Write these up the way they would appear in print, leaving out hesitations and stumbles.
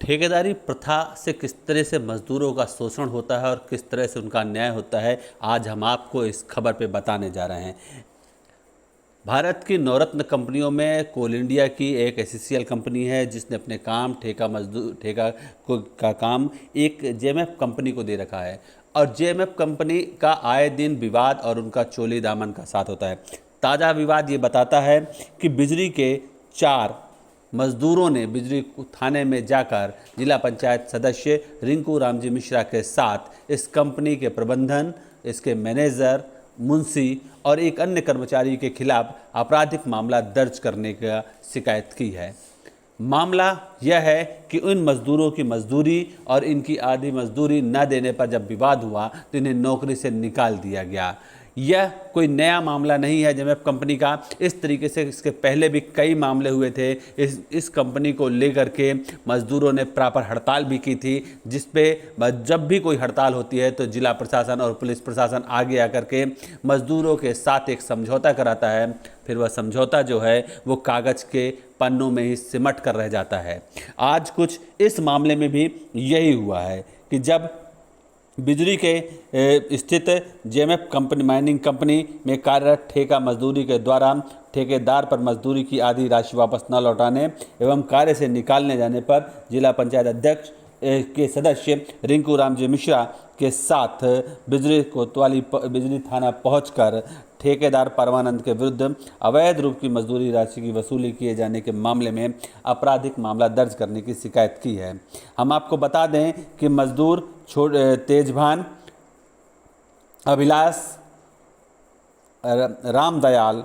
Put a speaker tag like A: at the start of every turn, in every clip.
A: ठेकेदारी प्रथा से किस तरह से मजदूरों का शोषण होता है और किस तरह से उनका न्याय होता है, आज हम आपको इस खबर पे बताने जा रहे हैं। भारत की नवरत्न कंपनियों में कोल इंडिया की एक एससीएल कंपनी है जिसने अपने काम ठेका का काम एक जेएमएफ कंपनी को दे रखा है और जेएमएफ कंपनी का आए दिन विवाद और उनका चोली दामन का साथ होता है। ताज़ा विवाद ये बताता है कि बिजली के 4 मजदूरों ने बिजली थाने में जाकर जिला पंचायत सदस्य रिंकू रामजी मिश्रा के साथ इस कंपनी के प्रबंधन, इसके मैनेजर, मुंशी और एक अन्य कर्मचारी के खिलाफ आपराधिक मामला दर्ज करने का शिकायत की है। मामला यह है कि उन मजदूरों की मजदूरी और इनकी आधी मजदूरी न देने पर जब विवाद हुआ तो इन्हें नौकरी से निकाल दिया गया। यह कोई नया मामला नहीं है जेएमएफ कंपनी का। इस तरीके से इसके पहले भी कई मामले हुए थे। इस कंपनी को लेकर के मजदूरों ने प्रॉपर हड़ताल भी की थी, जिस पे जब भी कोई हड़ताल होती है तो जिला प्रशासन और पुलिस प्रशासन आगे आकर के मजदूरों के साथ एक समझौता कराता है। फिर वह समझौता जो है वो कागज़ के पन्नों में ही सिमट कर रह जाता है। आज कुछ इस मामले में भी यही हुआ है कि जब बिजली के स्थित जेएमएफ कंपनी माइनिंग कंपनी में कार्यरत ठेका मजदूरी के द्वारा ठेकेदार पर मजदूरी की आधी राशि वापस न लौटाने एवं कार्य से निकालने जाने पर जिला पंचायत अध्यक्ष के सदस्य रिंकू रामजी मिश्रा के साथ बिजली थाना पहुंचकर ठेकेदार परमानंद के विरुद्ध अवैध रूप की मजदूरी राशि की वसूली किए जाने के मामले में आपराधिक मामला दर्ज करने की शिकायत की है। हम आपको बता दें कि मजदूर तेजभान, अभिलाष, रामदयाल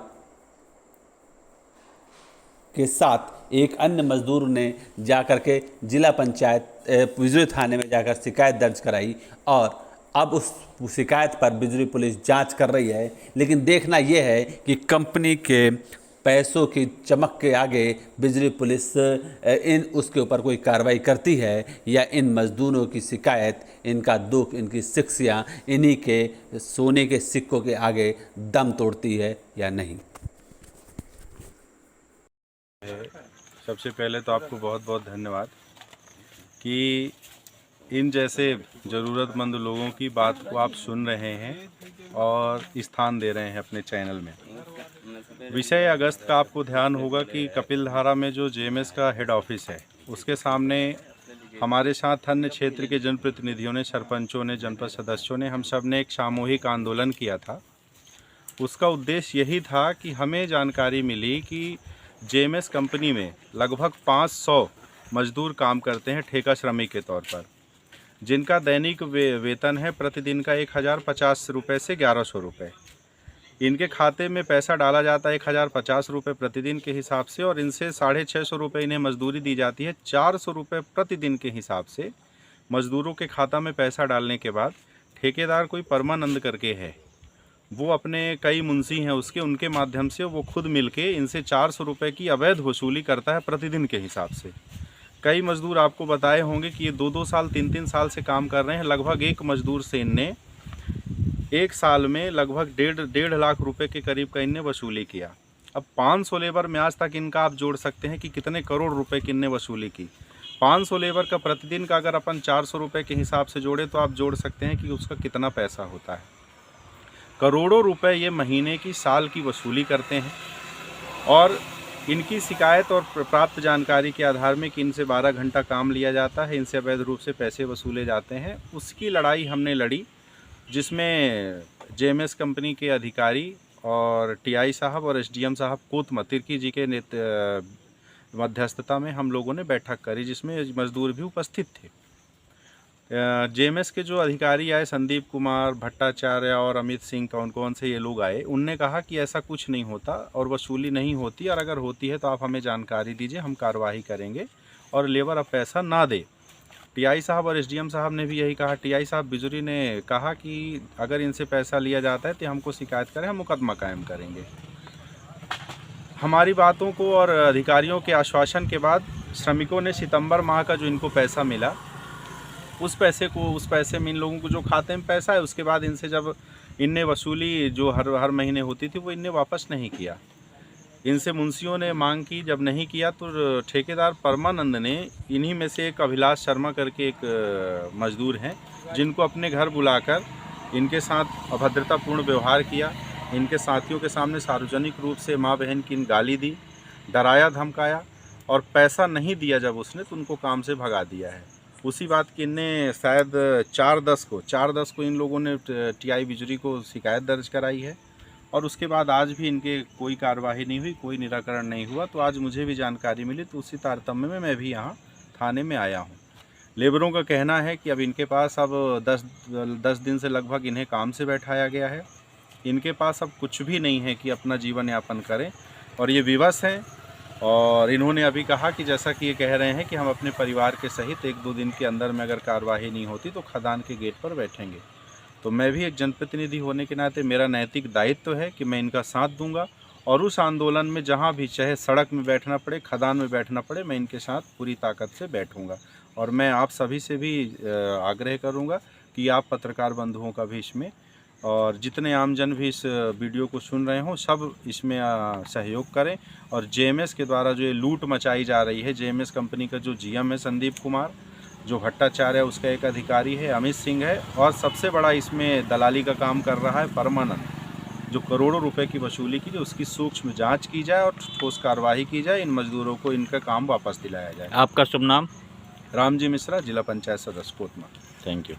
A: के साथ एक अन्य मजदूर ने जाकर के जिला पंचायत बिजली थाने में जाकर शिकायत दर्ज कराई और अब उस शिकायत पर बिजली पुलिस जांच कर रही है। लेकिन देखना यह है कि कंपनी के पैसों की चमक के आगे बिजली पुलिस उसके ऊपर कोई कार्रवाई करती है या इन मजदूरों की शिकायत, इनका दुख, इनकी शिक्षियाँ इन्हीं के सोने के सिक्कों के आगे दम तोड़ती है या नहीं।
B: सबसे पहले तो आपको बहुत बहुत धन्यवाद कि इन जैसे ज़रूरतमंद लोगों की बात को आप सुन रहे हैं और स्थान दे रहे हैं अपने चैनल में। विषय अगस्त का आपको ध्यान होगा कि कपिलधारा में जो जेएमएस का हेड ऑफिस है उसके सामने हमारे साथ अन्य क्षेत्र के जनप्रतिनिधियों ने, सरपंचों ने, जनपद सदस्यों ने, हम सब ने एक सामूहिक आंदोलन किया था। उसका उद्देश्य यही था कि हमें जानकारी मिली कि जेएमएस कंपनी में लगभग 500 मजदूर काम करते हैं ठेका श्रमिक के तौर पर, जिनका दैनिक वेतन है प्रतिदिन का 1050 रुपये से 1100 रुपये। इनके खाते में पैसा डाला जाता है 1050 रुपये प्रतिदिन के हिसाब से और इनसे 650 रुपये इन्हें मजदूरी दी जाती है। 400 रुपये प्रतिदिन के हिसाब से मजदूरों के खाता में पैसा डालने के बाद ठेकेदार कोई परमानंद करके है, वो अपने कई मुंशी हैं उनके माध्यम से वो खुद मिलके इनसे 400 रुपये की अवैध वसूली करता है प्रतिदिन के हिसाब से। कई मजदूर आपको बताए होंगे कि ये 2-2 साल 3-3 साल से काम कर रहे हैं। लगभग एक मजदूर से इनने एक साल में लगभग 1.5 लाख रुपए के करीब का इनने वसूली किया। अब 500 लेबर में आज तक इनका आप जोड़ सकते हैं कि कितने करोड़ रुपए की इनने वसूली की। 500 लेबर का प्रतिदिन का अगर अपन 400 रुपये के हिसाब से जोड़े तो आप जोड़ सकते हैं कि उसका कितना पैसा होता है। करोड़ों रुपए ये महीने की, साल की वसूली करते हैं और इनकी शिकायत और प्राप्त जानकारी के आधार में कि इनसे 12 घंटा काम लिया जाता है, इनसे अवैध रूप से पैसे वसूले जाते हैं, उसकी लड़ाई हमने लड़ी, जिसमें जेएमएस कंपनी के अधिकारी और टीआई साहब और एसडीएम साहब कोतमा तिर्की जी के मध्यस्थता में हम लोगों ने बैठक करी, जिसमें मजदूर भी उपस्थित थे। जेएमएस के जो अधिकारी आए, संदीप कुमार भट्टाचार्य और अमित सिंह, कौन से ये लोग आए, उनने कहा कि ऐसा कुछ नहीं होता और वसूली नहीं होती, और अगर होती है तो आप हमें जानकारी दीजिए, हम कार्रवाई करेंगे और लेबर अब पैसा ना दे। टीआई साहब और एसडीएम साहब ने भी यही कहा। टीआई साहब बिजुरी ने कहा कि अगर इनसे पैसा लिया जाता है तो हमको शिकायत करें, हम मुकदमा कायम करेंगे। हमारी बातों को और अधिकारियों के आश्वासन के बाद श्रमिकों ने सितंबर माह का जो इनको पैसा मिला, उस पैसे में इन लोगों को जो खाते में पैसा है, उसके बाद इनसे जब इनने वसूली जो हर महीने होती थी वो इनने वापस नहीं किया। इनसे मुंशियों ने मांग की, जब नहीं किया तो ठेकेदार परमानंद ने इन्हीं में से एक अभिलाष शर्मा करके एक मजदूर हैं, जिनको अपने घर बुलाकर इनके साथ अभद्रतापूर्ण व्यवहार किया। इनके साथियों के सामने सार्वजनिक रूप से माँ बहन की गाली दी, डराया धमकाया और पैसा नहीं दिया जब उसने तो उनको काम से भगा दिया है। उसी बात की इनने शायद 4/10 को इन लोगों ने टीआई बिजली को शिकायत दर्ज कराई है और उसके बाद आज भी इनके कोई कार्रवाई नहीं हुई, कोई निराकरण नहीं हुआ। तो आज मुझे भी जानकारी मिली तो उसी तारतम्य में मैं भी यहाँ थाने में आया हूँ। लेबरों का कहना है कि अब इनके पास अब 10 दिन से लगभग इन्हें काम से बैठाया गया है। इनके पास अब कुछ भी नहीं है कि अपना जीवन यापन करें और ये विवश हैं। और इन्होंने अभी कहा कि जैसा कि ये कह रहे हैं कि हम अपने परिवार के सहित 1-2 दिन के अंदर में अगर कार्रवाई नहीं होती तो खदान के गेट पर बैठेंगे। तो मैं भी एक जनप्रतिनिधि होने के नाते मेरा नैतिक दायित्व है कि मैं इनका साथ दूंगा और उस आंदोलन में जहां भी चाहे सड़क में बैठना पड़े, खदान में बैठना पड़े, मैं इनके साथ पूरी ताकत से बैठूंगा। और मैं आप सभी से भी आग्रह करूंगा कि आप पत्रकार बंधुओं का भी इसमें और जितने आमजन भी इस वीडियो को सुन रहे हों सब इसमें सहयोग करें। और जेएमएस के द्वारा जो ये लूट मचाई जा रही है, जेएमएस कंपनी का जो जीएम है संदीप कुमार, जो भट्टाचार्य है उसका एक अधिकारी है अमित सिंह है, और सबसे बड़ा इसमें दलाली का काम कर रहा है परमानंद, जो करोड़ों रुपए की वसूली की, उसकी सूक्ष्म जांच की जाए और ठोस कार्रवाई की जाए। इन मजदूरों को इनका काम वापस दिलाया जाए।
C: आपका शुभ नाम?
B: रामजी मिश्रा, जिला पंचायत सदस्य कोतमा।
C: Thank you.